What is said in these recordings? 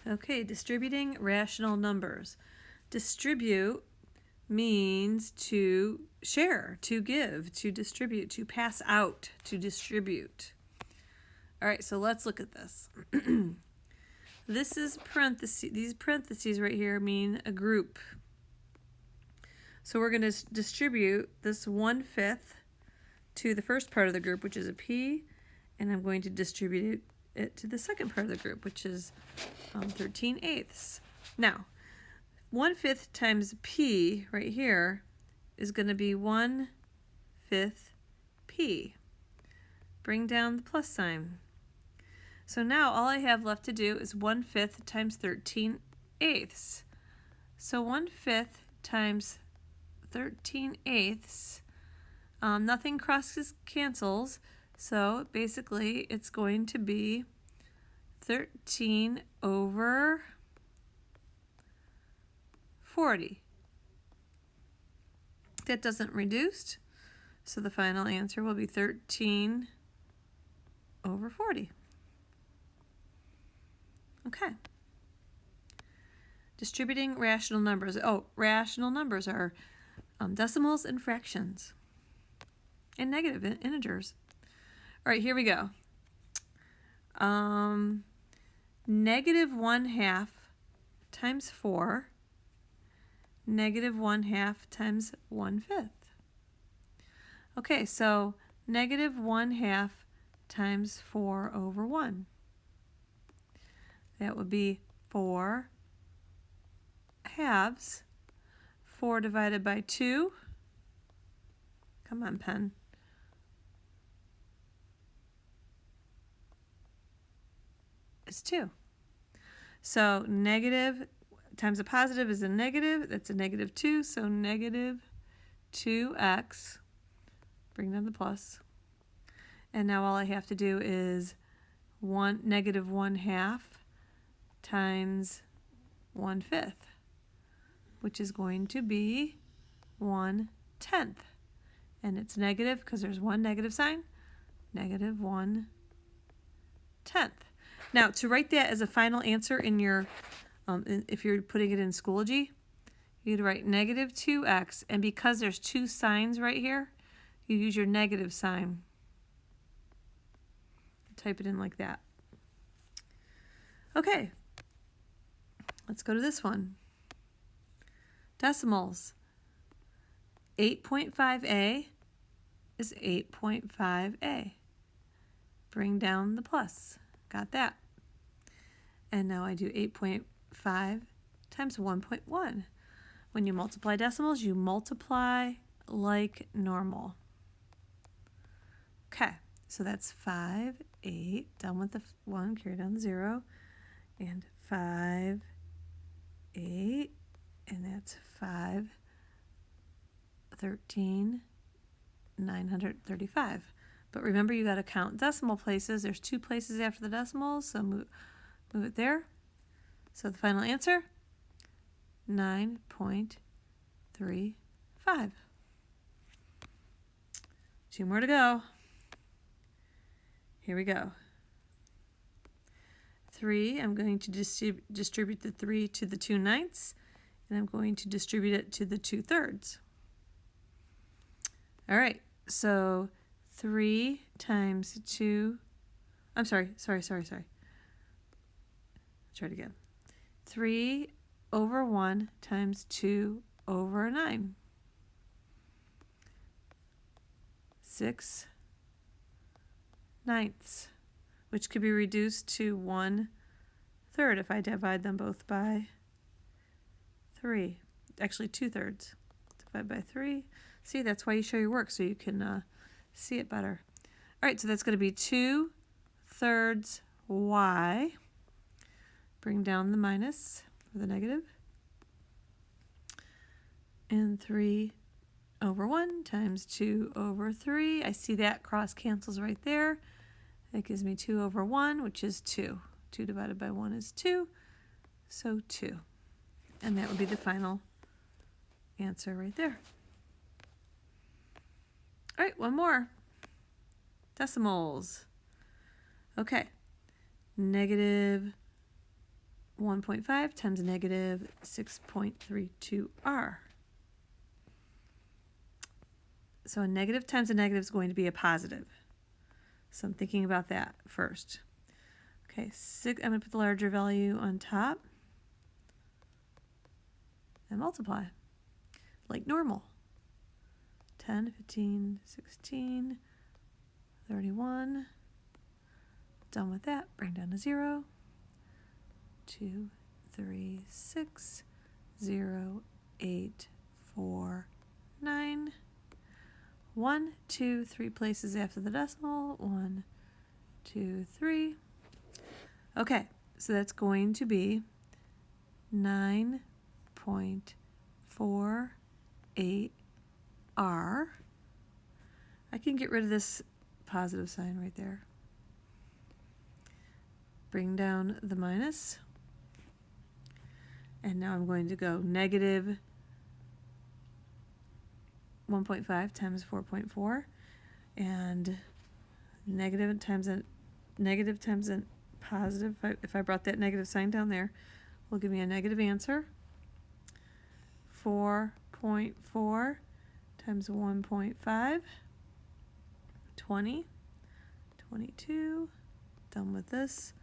Okay, distributing rational numbers. Distribute means to share, to give, to distribute, to pass out, to distribute. All right, so let's look at this. This is parentheses. These parentheses right here mean a group. So we're going to distribute this 1/5 to the first part of the group, which is a P, and I'm going to distribute it to the second part of the group, which is 13/8. Now, 1/5 times P right here is going to be 1/5 P. Bring down the plus sign. So now all I have left to do is 1/5 times 13/8. So 1/5 times 13/8, nothing crosses cancels, so basically it's going to be 13 over 40. That doesn't reduce, so the final answer will be 13 over 40. Okay. Distributing rational numbers. Oh, rational numbers are decimals and fractions and negative integers. All right, here we go. -1/2 times 4, -1/2 times 1/5. Okay, so -1/2 times 4 over 1. That would be 4 halves. 4 divided by 2. Come on, pen. Is 2. So negative times a positive is a negative. That's a -2. So -2x. Bring down the plus. And now all I have to do is -1/2 times 1/5, which is going to be 1/10. And it's negative because there's one negative sign. -1/10. Now, to write that as a final answer in your, if you're putting it in Schoology, you'd write -2x, and because there's two signs right here, you use your negative sign. Type it in like that. Okay, let's go to this one. Decimals. 8.5a is 8.5a. Bring down the plus. Got that. And now I do 8.5 times 1.1. When you multiply decimals, you multiply like normal. Okay, so that's 5, 8, down with the 1, carry down the 0, and 5, 8, and that's 5, 13, 935. But remember, you got to count decimal places. There's 2 places after the decimals, so move it there. So the final answer, 9.35. 2 more to go. Here we go. 3, I'm going to distribute the 3 to the 2/9, and I'm going to distribute it to the 2/3. All right, so 3 times 2, I'm sorry. Try it again. 3 over 1 times 2 over 9. 6/9, which could be reduced to 1/3 if I divide them both by 3. Actually, 2/3. Divide by 3. See, that's why you show your work, so you can see it better. All right, so that's going to be 2/3 y. Bring down the minus or the negative. And 3 over 1 times 2 over 3. I see that cross cancels right there. That gives me 2 over 1, which is 2. 2 divided by 1 is 2, so 2. And that would be the final answer right there. All right, one more. Decimals. Okay, -1/2 1.5 times negative 6.32r. So a negative times a negative is going to be a positive. So I'm thinking about that first. Okay, I'm going to put the larger value on top and multiply like normal. 10, 15, 16, 31. Done with that. Bring down to 0. 2, 3, 6, 0, 8, 4, 9. 1, 2, 3 places after the decimal. 1, 2, 3. Okay, so that's going to be 9.48R. I can get rid of this positive sign right there. Bring down the minus. And now I'm going to go negative 1.5 times 4.4, and negative times a positive. If I brought that negative sign down there, will give me a negative answer. 4.4 times 1.5, 20, 22. Done with this.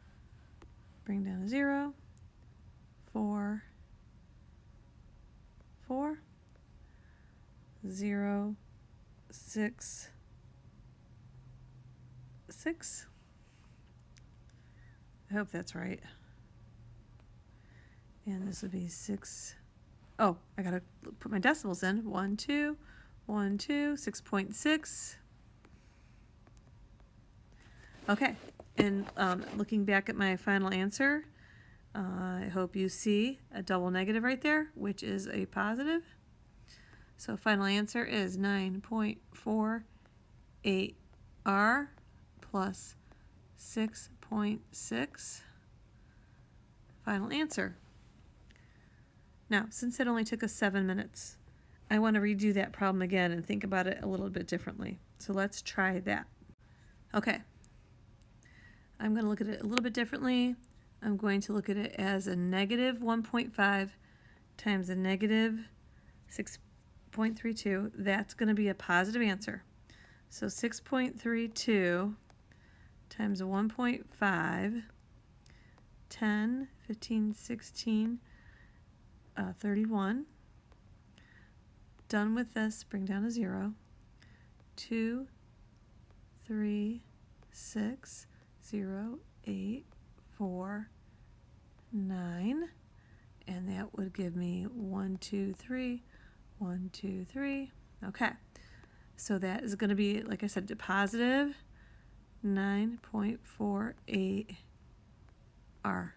Bring down to 0. 4, 4, 0, 6, 6. I hope that's right. And this would be 6. Oh, I gotta put my decimals in. 1, 2, 1, 2, 6.6. Okay, and looking back at my final answer, I hope you see a double negative right there, which is a positive. So final answer is 9.48R plus 6.6. Final answer. Now, since it only took us 7 minutes, I want to redo that problem again and think about it a little bit differently. So let's try that. Okay. I'm going to look at it a little bit differently. I'm going to look at it as a negative 1.5 times a negative 6.32. That's going to be a positive answer. So 6.32 times 1.5, 10, 15, 16, 31. Done with this, bring down to 0. 2, 3, 6, 0, 8, 4, 9. And that would give me 1, 2, 3, 1, 2, 3. Okay. So that is going to be, like I said, a positive 9.48R.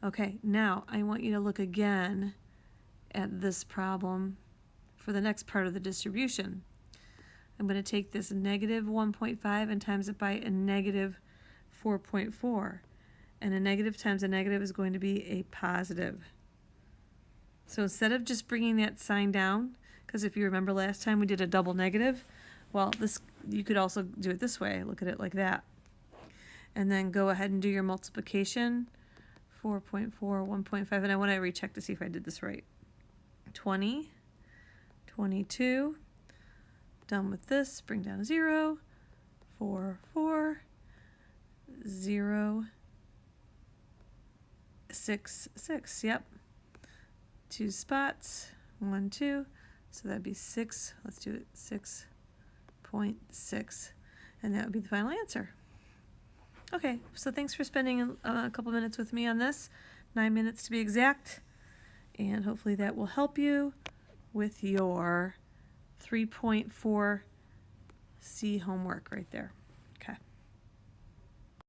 Okay, now I want you to look again at this problem for the next part of the distribution. I'm going to take this negative 1.5 and times it by a negative 4.4. And a negative times a negative is going to be a positive. So instead of just bringing that sign down, because if you remember last time we did a double negative, well, this you could also do it this way. Look at it like that. And then go ahead and do your multiplication. 4.4, 1.5, and I want to recheck to see if I did this right. 20, 22. Done with this, bring down to 0. 4, 4, 0, 6, 6. Yep. 2 spots. 1, 2. So that'd be 6. Let's do it. 6.6. And that would be the final answer. Okay, so thanks for spending a couple minutes with me on this. 9 minutes to be exact. And hopefully that will help you with your 3.4C homework right there.